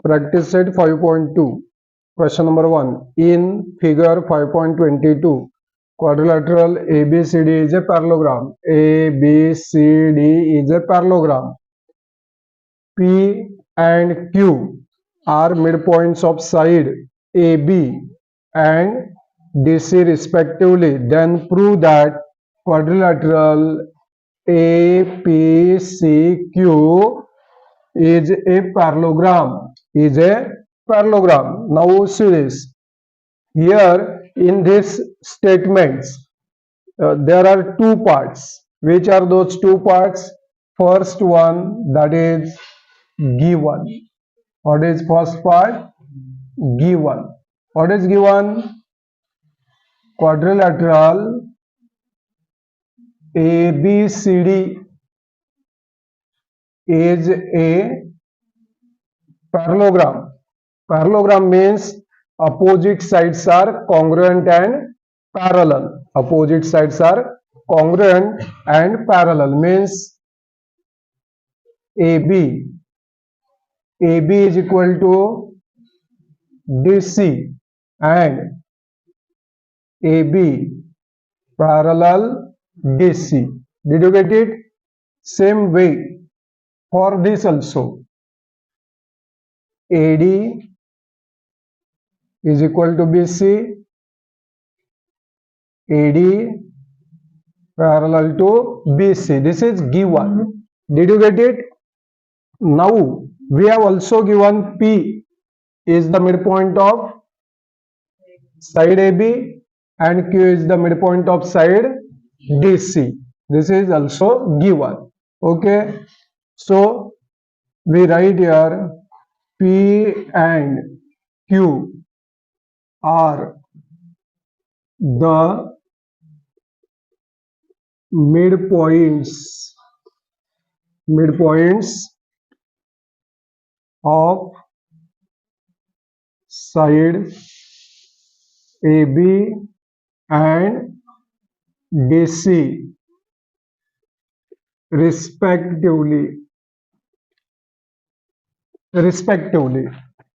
Practice set 5.2. Question number 1. In figure 5.22, quadrilateral ABCD is a parallelogram. ABCD is a parallelogram. P and Q are midpoints of side AB and DC respectively. Then prove that quadrilateral APCQ is a parallelogram. Now see this. Here in this statements, there are two parts. Which are those two parts? First one, that is given. What is first part? Given. What is given? Quadrilateral ABCD is a parallelogram. Parallelogram means opposite sides are congruent and parallel. Opposite sides are congruent and parallel means AB is equal to DC and AB parallel DC. Did you get it? Same way for this also. AD is equal to BC, AD parallel to BC. This is given. Did you get it? Now we have also given P is the midpoint of side AB and Q is the midpoint of side DC. This is also given. Okay. So we write here P and Q are the midpoints of side AB and DC respectively.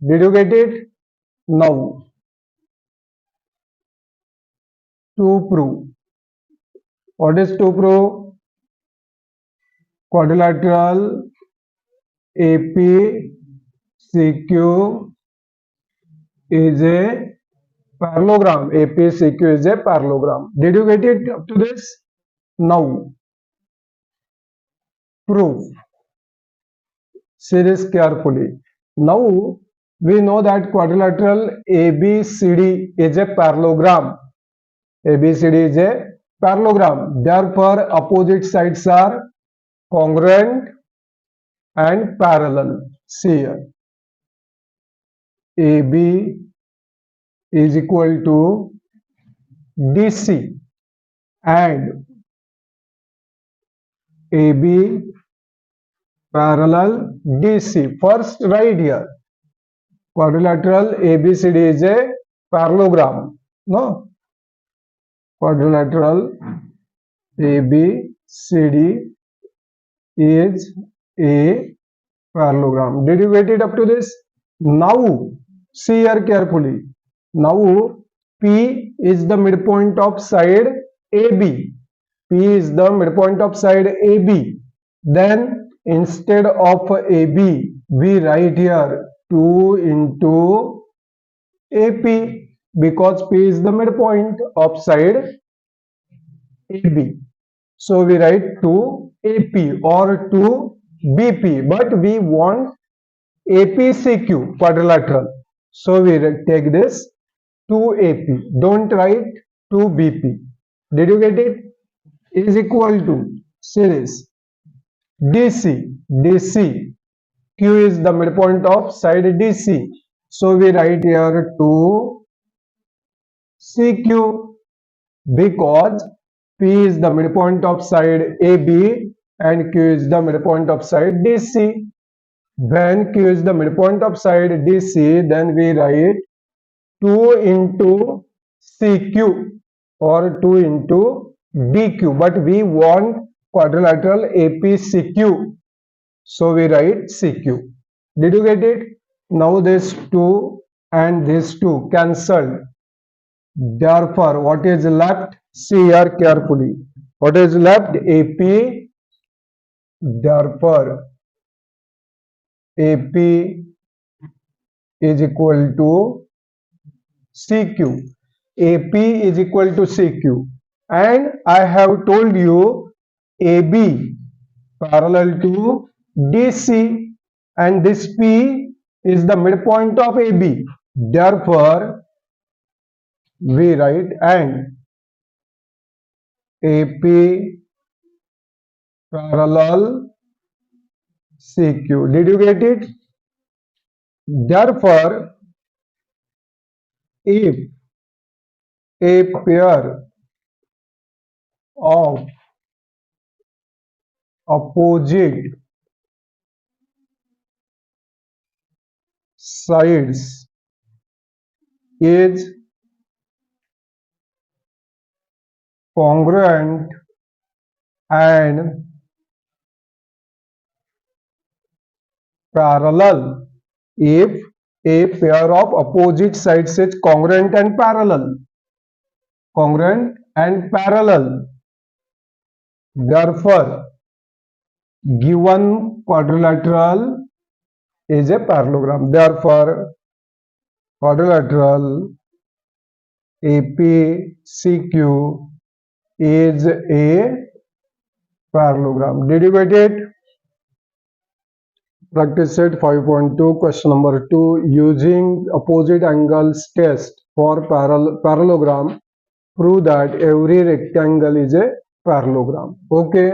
Did you get it? Now to prove. What is to prove? Quadrilateral APCQ is a parallelogram. APCQ is a parallelogram. Did you get it up to this? Now proof. See this carefully. Now we know that quadrilateral ABCD is a parallelogram. ABCD is a parallelogram. Therefore, opposite sides are congruent and parallel. See here. AB is equal to DC and AB parallel DC. First write here. Quadrilateral ABCD is a parallelogram. No? Quadrilateral ABCD is a parallelogram. Did you get it up to this? Now see here carefully. Now P is the midpoint of side AB. P is the midpoint of side AB. Then instead of AB, we write here 2 into AP because P is the midpoint of side AB. So we write 2 AP or 2 BP, but we want APCQ quadrilateral. So we take this 2 AP. Don't write 2 BP. Did you get it? Is equal to series DC. Q is the midpoint of side DC. So we write here 2 CQ because P is the midpoint of side AB and Q is the midpoint of side DC. When Q is the midpoint of side DC, then we write 2 into CQ or 2 into DQ. But we want quadrilateral APCQ. So we write CQ. Did you get it? Now this 2 and this 2 cancelled. Therefore, what is left? See here carefully. What is left? AP. Therefore, AP is equal to CQ. AP is equal to CQ. And I have told you AB parallel to DC, and this P is the midpoint of AB. Therefore, we write and AP parallel CQ. Did you get it? Therefore, if a pair of opposite sides is congruent and parallel, if a pair of opposite sides is congruent and parallel, therefore given quadrilateral is a parallelogram. Therefore quadrilateral APCQ is a parallelogram. Did you get it? Practice set 5.2, question number 2. Using opposite angles test for parallelogram, prove that every rectangle is a parallelogram. Okay.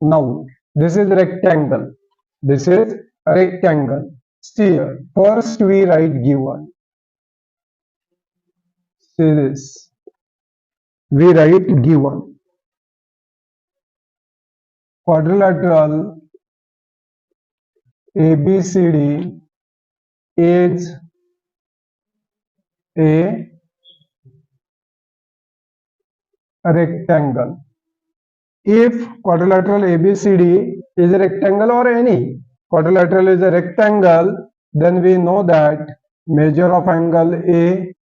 Now this is rectangle. This is rectangle. See here. First we write given. See this. We write given. Quadrilateral ABCD is a rectangle. If quadrilateral ABCD is a rectangle or any quadrilateral is a rectangle, then we know that measure of angle A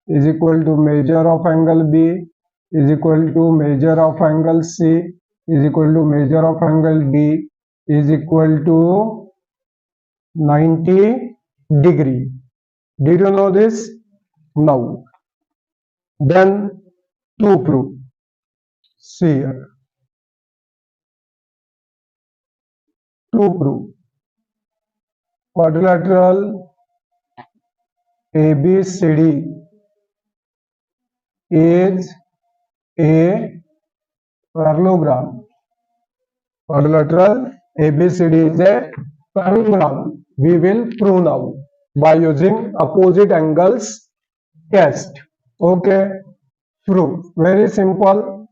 is equal to measure of angle B is equal to measure of angle C is equal to measure of angle D is equal to 90 degree. Did you know this? Now, then to prove. See here. To prove quadrilateral ABCD is a parallelogram. Quadrilateral ABCD is a parallelogram. We will prove now by using opposite angles test. Okay, prove. Very simple.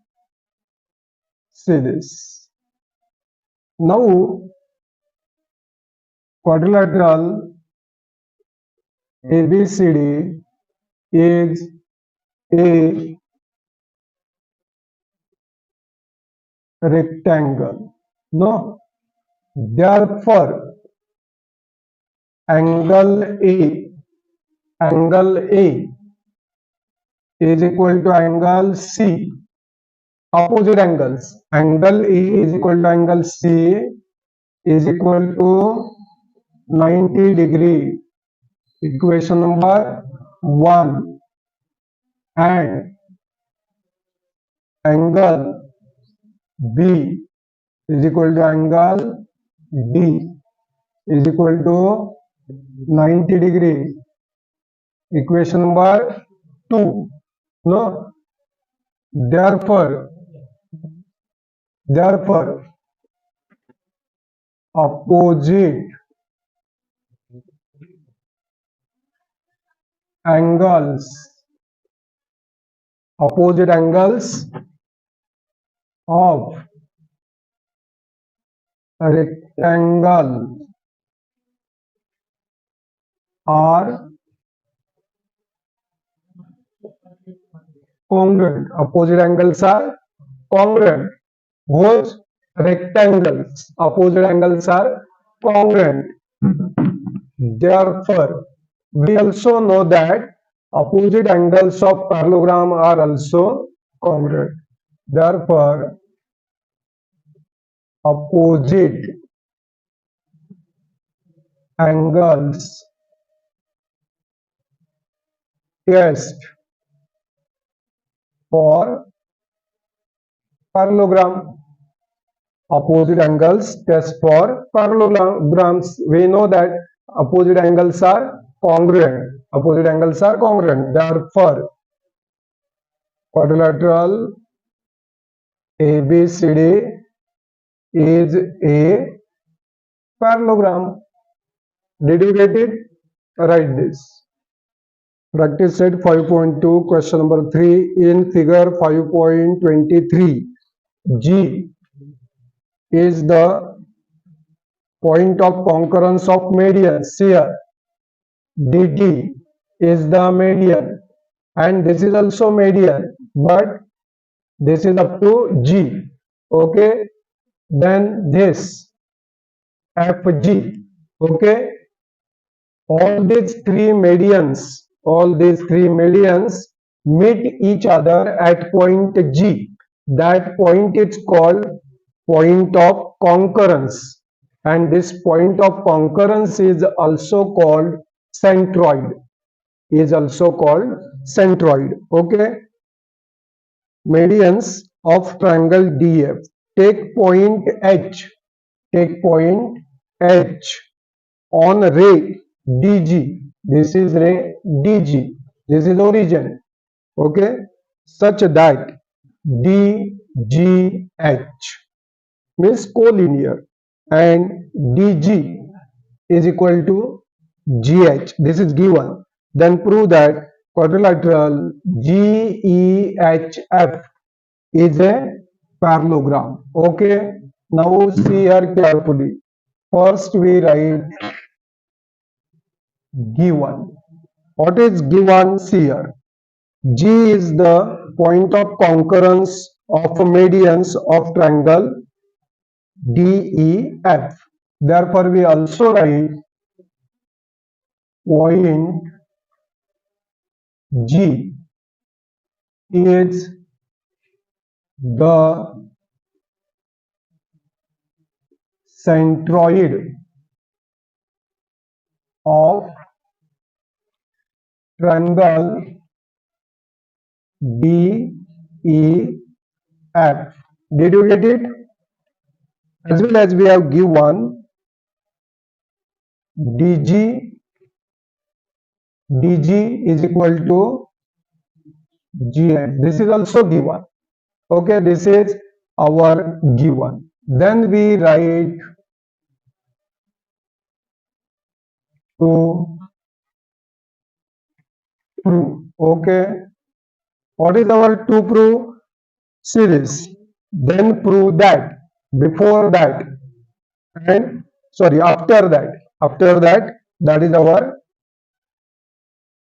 See this. Now, quadrilateral ABCD is a rectangle. No, therefore angle A is equal to angle C. Opposite angles. Angle A is equal to angle C is equal to 90 degree. Equation number 1. And angle B is equal to angle D is equal to 90 degree. Equation number 2. No. Therefore opposite angles of a rectangle are congruent. Opposite angles are congruent. Both rectangles, opposite angles are congruent. Therefore, we also know that opposite angles of parallelogram are also congruent. Therefore, opposite angles test for parallelogram. Opposite angles test for parallelograms. We know that opposite angles are congruent. Opposite angles are congruent. Therefore, quadrilateral ABCD is a parallelogram. Did you get it? Write this. Practice set 5.2, question number 3. In figure 5.23, G is the point of concurrence of medians. Here, DT is the median, and this is also median, but this is up to G. Okay, then this FG. Okay, all these three medians meet each other at point G. That point is called point of concurrence, and this point of concurrence is also called centroid. Okay, medians of triangle DF. Take point H on ray DG. This is ray DG. This is origin. Okay, such that DGH means collinear and DG is equal to GH. This is given. Then prove that quadrilateral GEHF is a parallelogram. Okay. Now see here carefully. First we write given. What is given? See here. G is the point of concurrence of medians of triangle DEF. Therefore, we also write point G is the centroid of triangle DEF. Did you get it? As well as we have given DG is equal to GH. This is also given. Okay, this is our given. Then we write to prove. Okay, what is our to prove? Series. Then prove that. Before that, and sorry, after that, that is our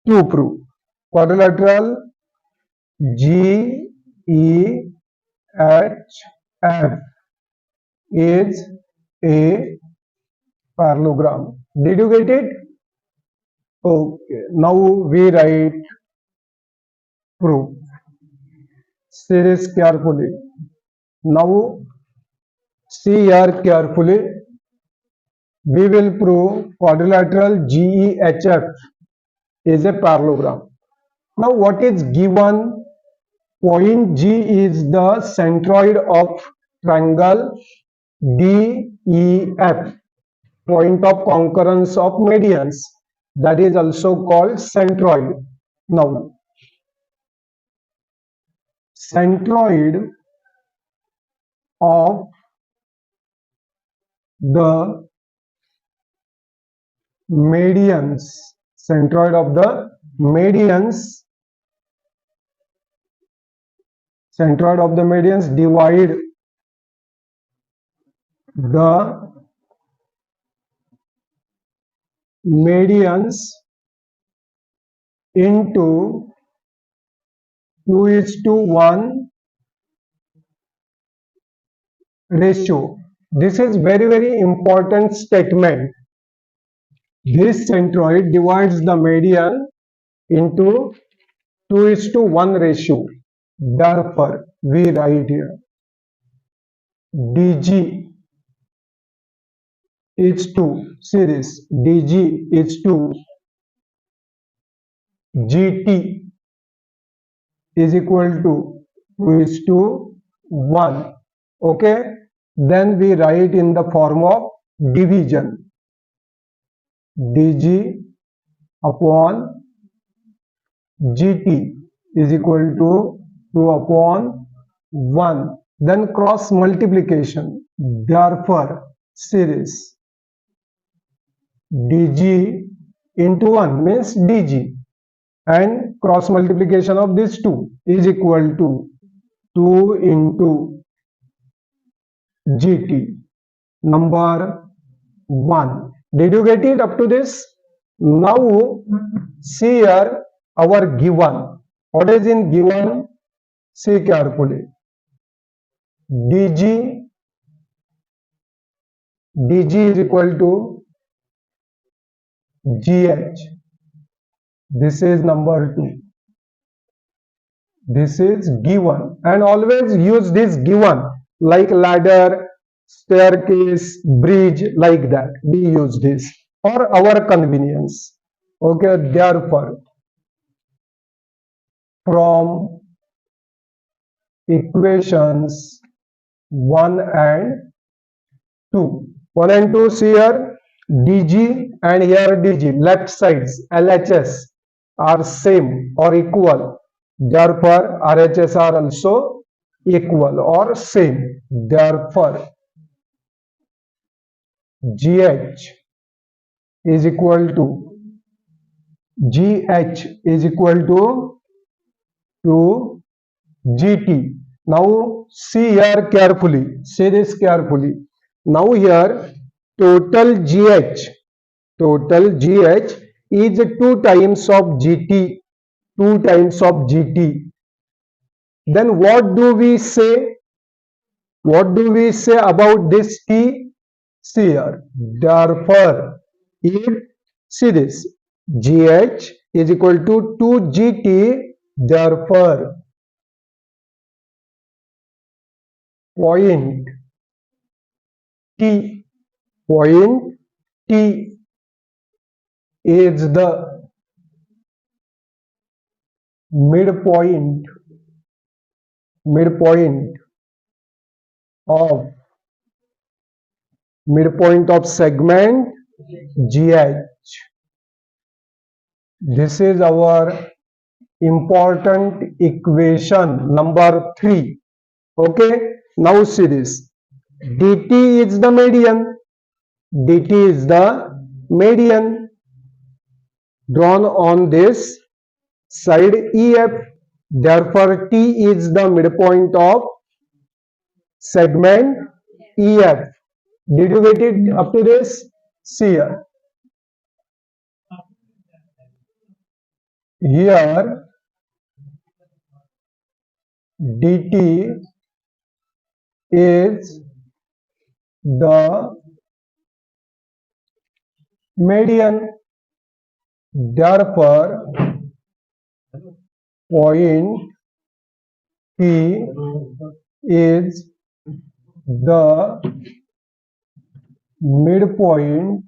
to prove. Quadrilateral GEHF is a parallelogram. Did you get it? Okay. Now we write proof. Series carefully. Now see here carefully. We will prove quadrilateral GEHF is a parallelogram. Now what is given? Point G is the centroid of triangle DEF, point of concurrence of medians. That is also called centroid. Now, centroid of the medians, divide the medians into 2:1 ratio. This is very important statement. This centroid divides the median into 2:1 ratio. Therefore, we write here DG is to, see this, DG is to GT is equal to 2:1. Okay, then we write in the form of division. DG upon GT is equal to 2/1. Then cross multiplication. Therefore, series DG into 1 means DG, and cross multiplication of these two is equal to 2 into GT. Number 1. Did you get it up to this? Now see here our given. What is in given? See carefully. DG is equal to GH. This is number 2. This is given, and always use this given like ladder, staircase, bridge, like that. We use this for our convenience. Okay, therefore, from equations 1 and 2. 1 and 2, see here DG and here DG, left sides LHS are same or equal. Therefore, RHS are also equal or same. Therefore, GH is equal to GT. Now see here carefully. See this carefully. Now here total GH is 2 times of GT. 2 times of GT. Then what do we say? What do we say about this T? See here. Therefore, if, see this, GH is equal to 2GT, therefore, point T is the midpoint of segment GH. This is our important equation number 3. Okay, now see this. DT is the median drawn on this side EF. Therefore, T is the midpoint of segment EF. Did you get it up to this? See here. Here DT is the median. Therefore, point P is the midpoint.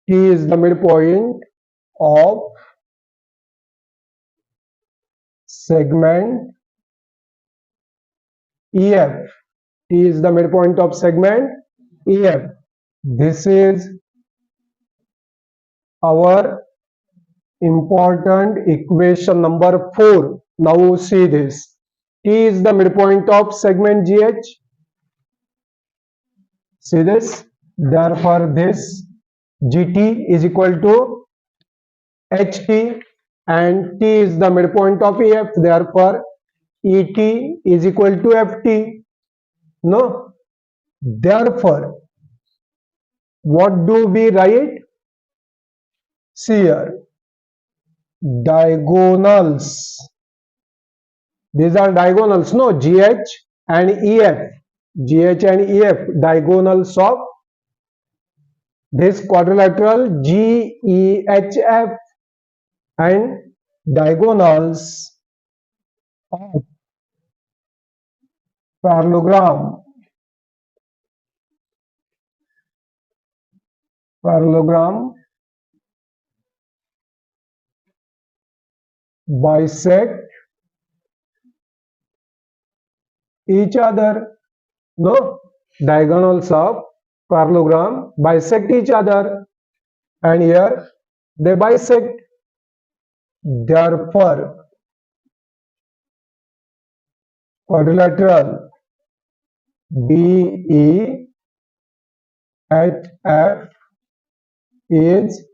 T is the midpoint of segment EF. T is the midpoint of segment EF. This is our important equation number 4. Now see this. T is the midpoint of segment GH. See this. Therefore, this GT is equal to HT, and T is the midpoint of EF. Therefore, ET is equal to FT. No. Therefore, what do we write? See here. Diagonals. These are diagonals, no? GH and EF. GH and EF, diagonals of this quadrilateral GEHF and diagonals of parallelogram bisect each other. No, diagonals of parallelogram bisect each other, and here they bisect. Therefore, quadrilateral BEHF is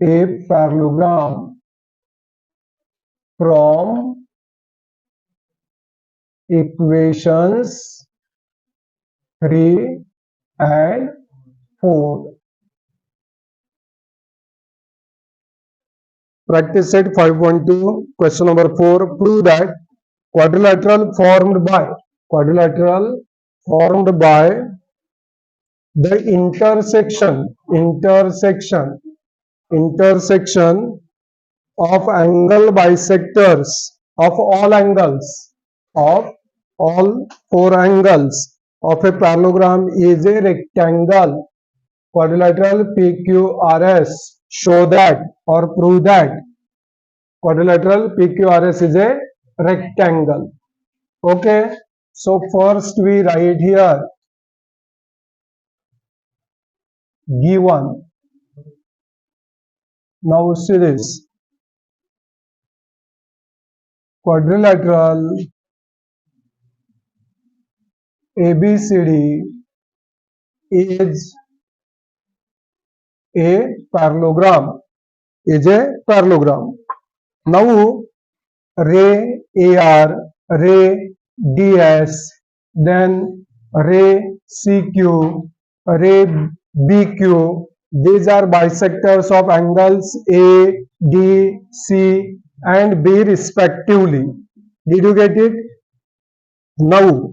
a parallelogram from equations 3 and 4. Practice set 5.2. Question number 4. Prove that quadrilateral formed by the intersection of angle bisectors of all four angles of a parallelogram is a rectangle. Quadrilateral PQRS show that or prove that quadrilateral PQRS is a rectangle. Okay, so first we write here given. Now see this quadrilateral ABCD is a parallelogram. Now ray AR, ray DS, then ray CQ, ray BQ. These are bisectors of angles A, D, C and B respectively. Did you get it? Now,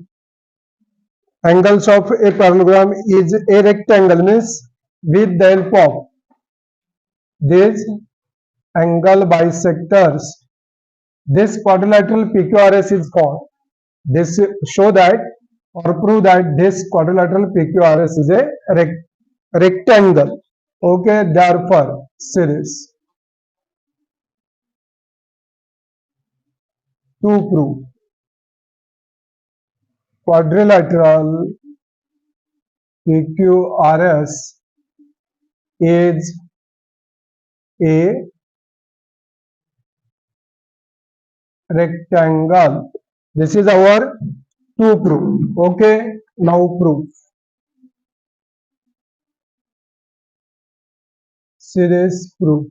angles of a parallelogram is a rectangle, means with the help of these angle bisectors, this quadrilateral PQRS is formed. This show that or prove that this quadrilateral PQRS is a rectangle. Okay, therefore, series to prove quadrilateral PQRS is a rectangle. This is our to prove. Okay, now proof. Series proof.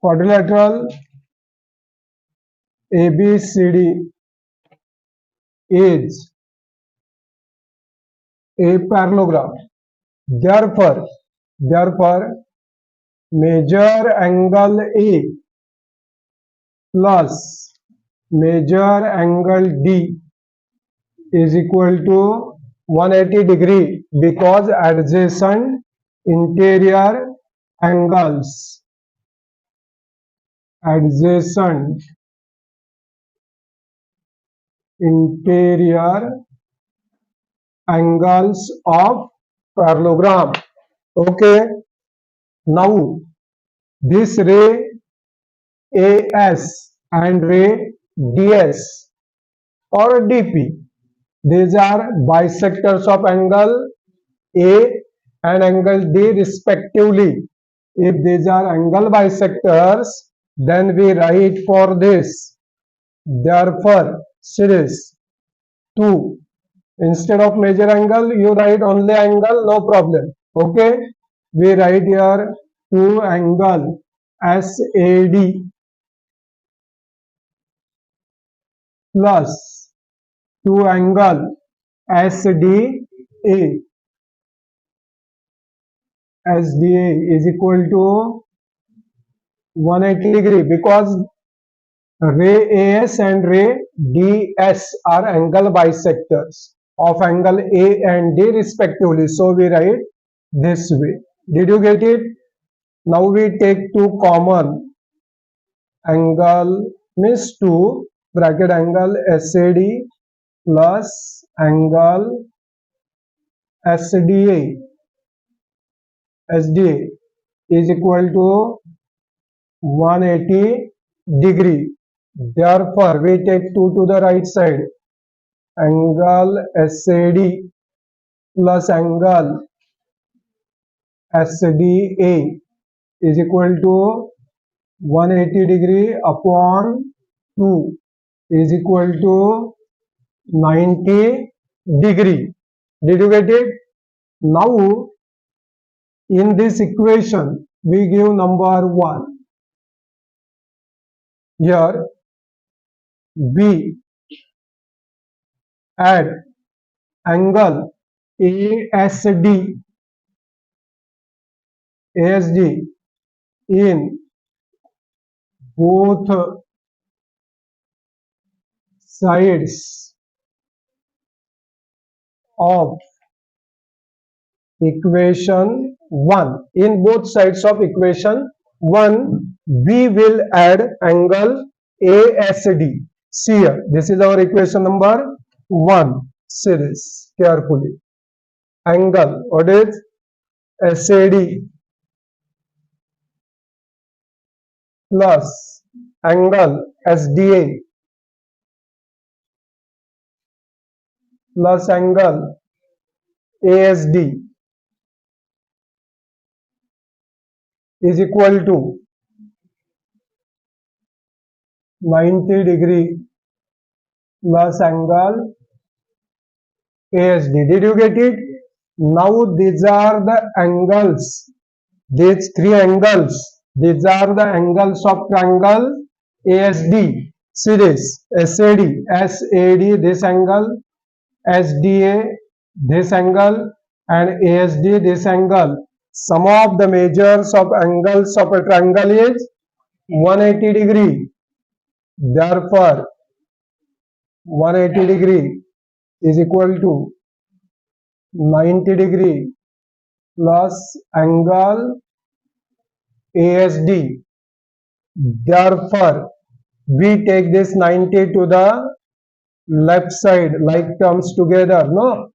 Quadrilateral ABCD is a parallelogram. Therefore, major angle A plus major angle D is equal to 180 degree because adjacent interior angles of parallelogram. Okay, now this ray AS and ray DS or DP, these are bisectors of angle A and angle D respectively. If these are angle bisectors, then we write for this. Therefore, series 2. Instead of major angle, you write only angle, no problem. Okay, we write here 2 angle SAD plus 2 angle SDA is equal to 180 degree because ray AS and ray DS are angle bisectors of angle A and D respectively. So we write this way. Did you get it? Now we take two common. Angle means 2 bracket angle SAD plus angle SDA is equal to 180 degree. Therefore, we take 2 to the right side. Angle SAD plus angle SDA is equal to 180 degree upon 2 is equal to 90 degree. Did you get it? Now, in this equation, we give number 1. Here, we add angle ASD in both sides of equation 1. In both sides of equation 1, we will add angle ASD. See here, this is our equation number 1. See this carefully. Angle, what is SAD plus angle SDA plus angle ASD is equal to 90 degree plus angle ASD. Did you get it? Now these are the angles, these three angles, these are the angles of triangle ASD. See this, SAD, this angle, SDA, this angle, and ASD, this angle. Sum of the measures of angles of a triangle is 180 degree. Therefore, 180 degree is equal to 90 degree plus angle ASD. Therefore, we take this 90 to the left side like terms together, no?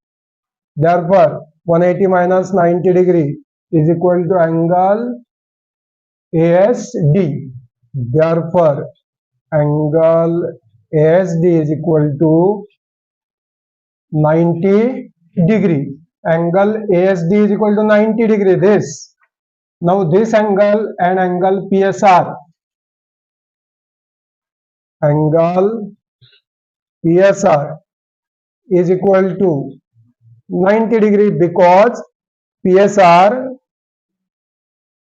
Therefore, 180 minus 90 degree is equal to angle ASD. Therefore, angle ASD is equal to 90 degree. Angle ASD is equal to 90 degree. This. Now this angle and angle PSR. Angle PSR is equal to 90 degree because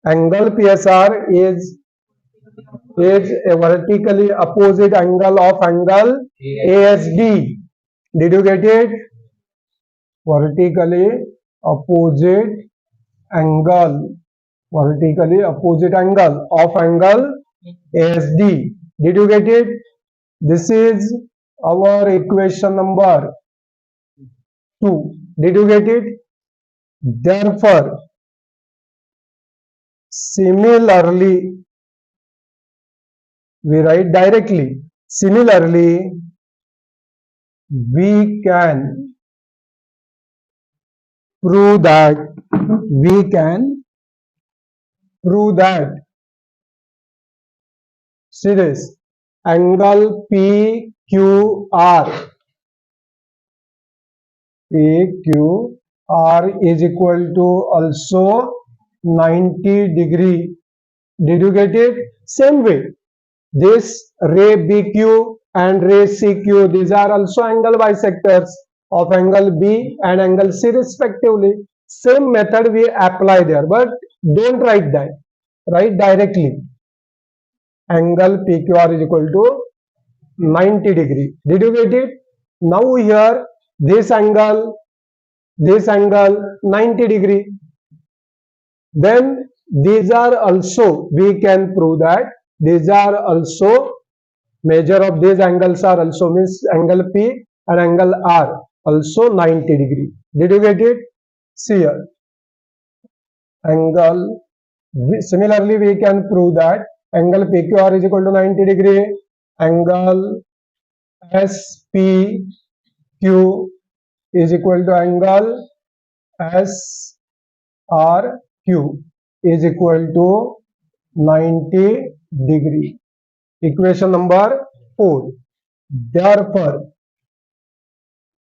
angle PSR is a vertically opposite angle of angle ASD. Did you get it? Vertically opposite angle of angle ASD. Did you get it? This is our equation number 2. Did you get it? Therefore, similarly, we write directly. Similarly, we can prove that see this, angle PQR is equal to also 90 degree. Did you get it? Same way, this ray BQ and ray CQ, these are also angle bisectors of angle B and angle C respectively. Same method we apply there, but don't write that. Write directly. Angle PQR is equal to 90 degree. Did you get it? Now here, this angle 90 degree. Then these are also, we can prove that these are also Measure of these angles are also means angle P and angle R also 90 degree. Did you get it? See here. Angle. Similarly, we can prove that angle PQR is equal to 90 degree. Angle SPQ is equal to angle SRQ is equal to 90 degree. Equation number 4. Therefore,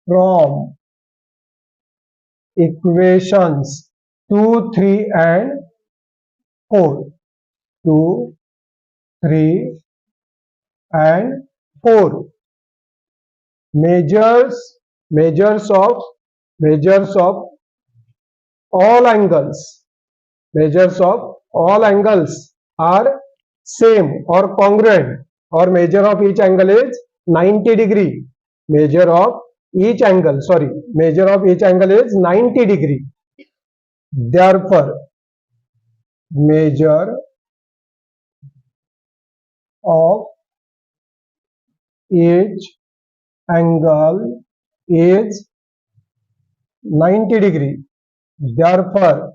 from equations 2, 3 and 4, 2, 3 and 4, measures of all angles, measures of all angles are same or congruent, or measure of each angle is 90 degree. Measure of each angle is 90 degree. Therefore, measure of each angle is 90 degree. Therefore,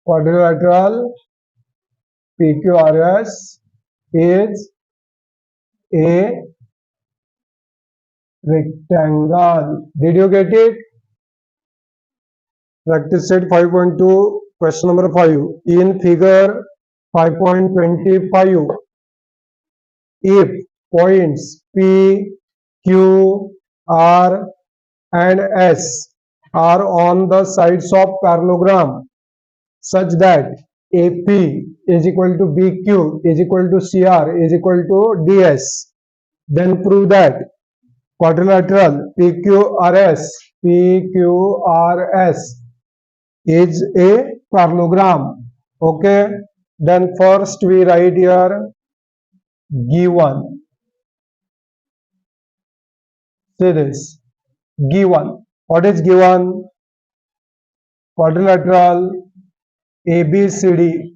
quadrilateral PQRS is a rectangle. Did you get it? Practice set 5.2, question number 5. In figure 5.25, if points P, Q, R and S are on the sides of parallelogram such that AP is equal to BQ is equal to CR is equal to DS, then prove that quadrilateral PQRS is a parallelogram. Okay, then first we write here given. Say this, given. What is given? Quadrilateral ABCD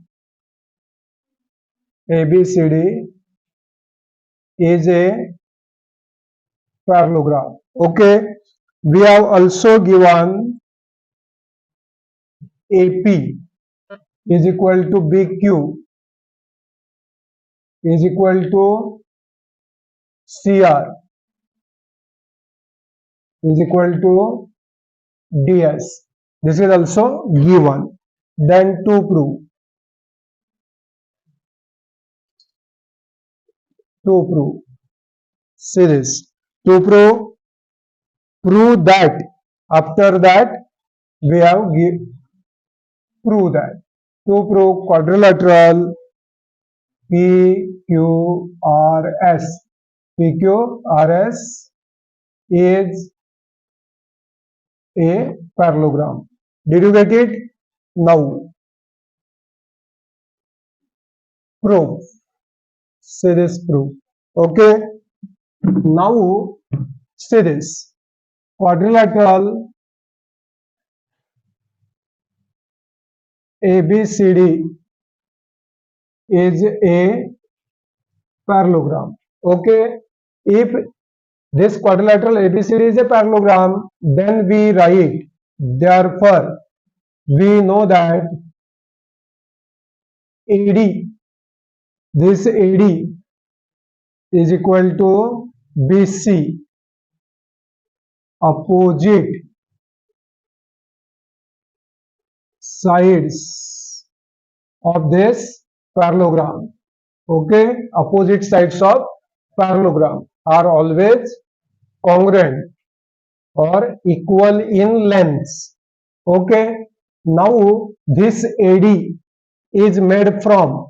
is a parallelogram. Okay, we have also given AP is equal to BQ is equal to CR is equal to DS. This is also given. Then to prove. See this. To prove that. After that, we have prove that. To prove quadrilateral PQRS is a parallelogram. Did you get it? Now, proof. Say this proof. Okay. Now, say this. Quadrilateral ABCD is a parallelogram. Okay. If this quadrilateral ABCD is a parallelogram, then we write, therefore, we know that AD, this AD is equal to BC, opposite sides of this parallelogram. Okay, opposite sides of parallelogram are always congruent or equal in lengths. Okay, now this AD is made from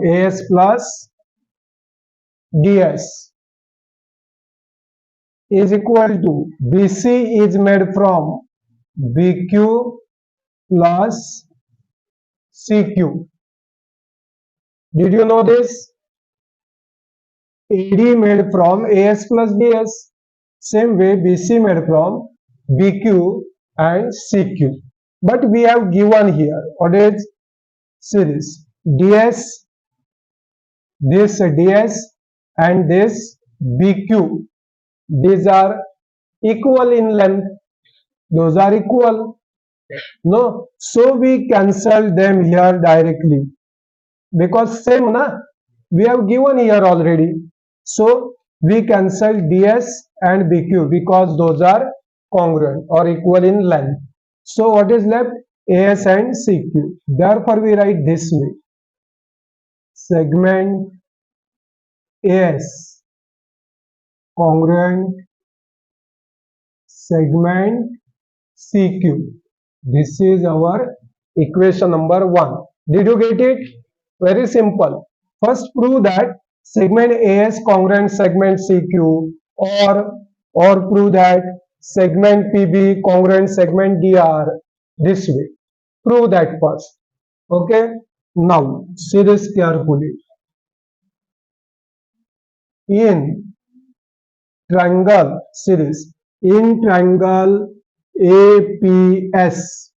AS plus DS is equal to BC is made from BQ plus CQ. Did you know this? AD made from AS plus DS. Same way BC made from BQ and CQ. But we have given here, what is series. DS, this DS and this BQ, these are equal in length. Those are equal. No, so we cancel them here directly because same na, we have given here already. So we cancel DS and BQ because those are congruent or equal in length. So what is left? AS and CQ. Therefore we write this way: segment AS congruent segment CQ. This is our equation number 1. Did you get it? Very simple. First prove that segment AS congruent segment CQ, or prove that segment PB congruent segment DR. This way. Prove that first. Okay. Now see this carefully. In triangle series, in triangle APS,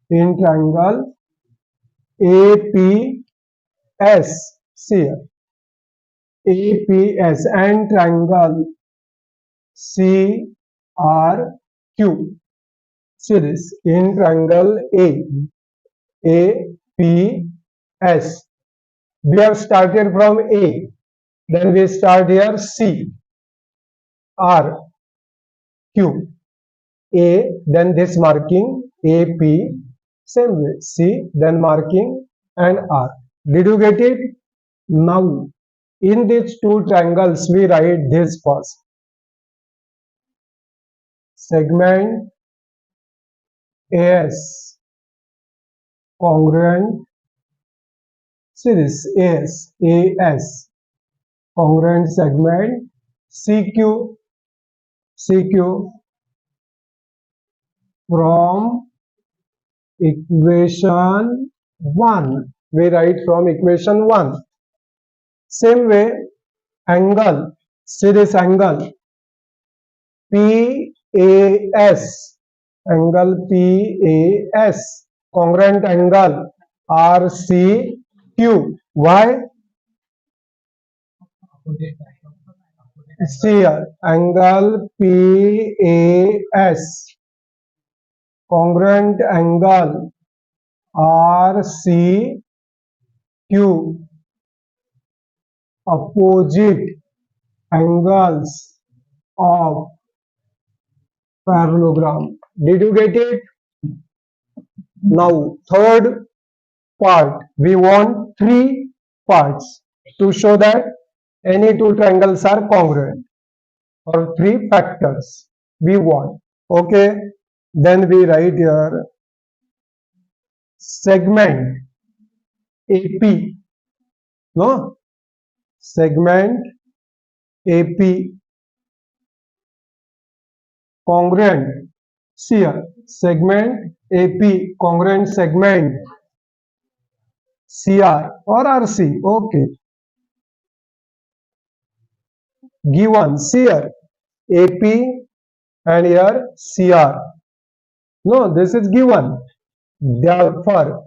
in triangle APS, see here, APS and triangle CRQ series, in triangle APS, we have started from A, then we start here C, R, Q, A, then this marking AP, same way C, then marking and R. Did you get it? Now in these two triangles we write this first: segment AS congruent series, AS congruent segment CQ from equation 1. We write from equation 1. Same way, angle, series angle PAS, angle PAS, congruent angle RCQ. Why? See here, angle PAS, congruent angle RCQ, opposite angles of parallelogram. Did you get it? Now third part, we want 3 parts to show that any two triangles are congruent, or 3 factors we want. Okay, then we write here segment AP, no, segment AP congruent, see here, segment AP congruent segment CR or RC. Okay, given, see here, AP and here CR. No, this is given. Therefore,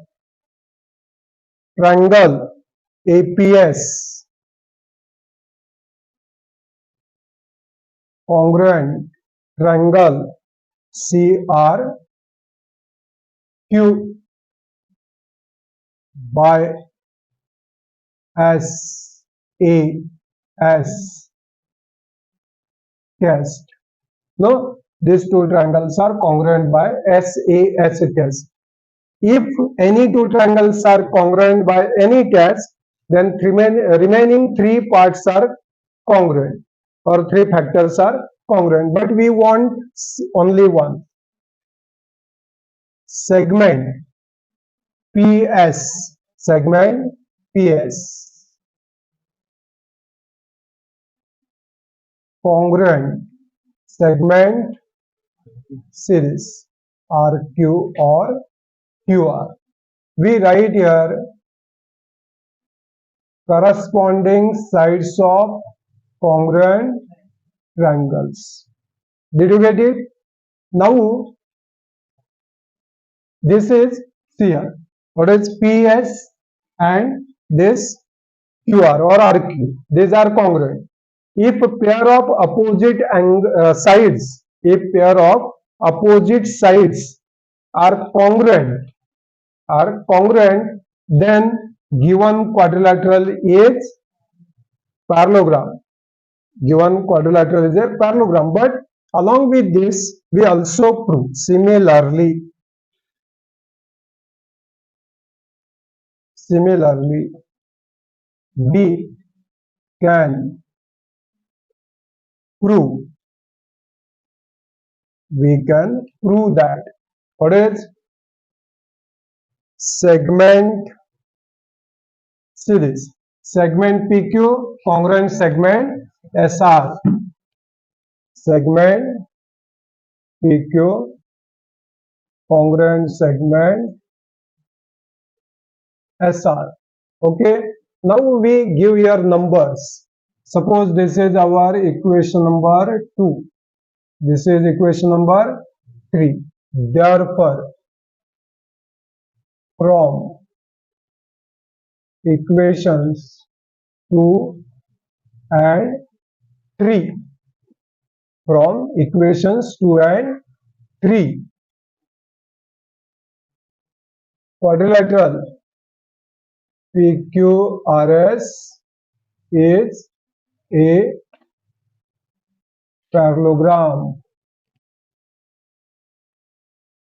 triangle APS congruent triangle CRQ by SAS test. No, these two triangles are congruent by SAS test. If any two triangles are congruent by any test, then remaining 3 parts are congruent, or 3 factors are congruent, but we want only one. Segment PS, segment PS congruent segment series RQ or QR. We write here corresponding sides of congruent triangles. Did you get it? Now This is CR. What is PS and this QR or RQ? These are congruent. If a pair of opposite sides, if pair of opposite sides are congruent, then given quadrilateral is parallelogram. Given quadrilateral is a parallelogram. But along with this, we also prove similarly, we can prove that what is segment, see this, segment PQ congruent segment SR, segment PQ congruent segment SR. Okay, now we give here numbers. Suppose this is our equation number 2, this is equation number 3. Therefore, from equations 2 and 3, from equations 2 and 3, quadrilateral PQRS is a parallelogram.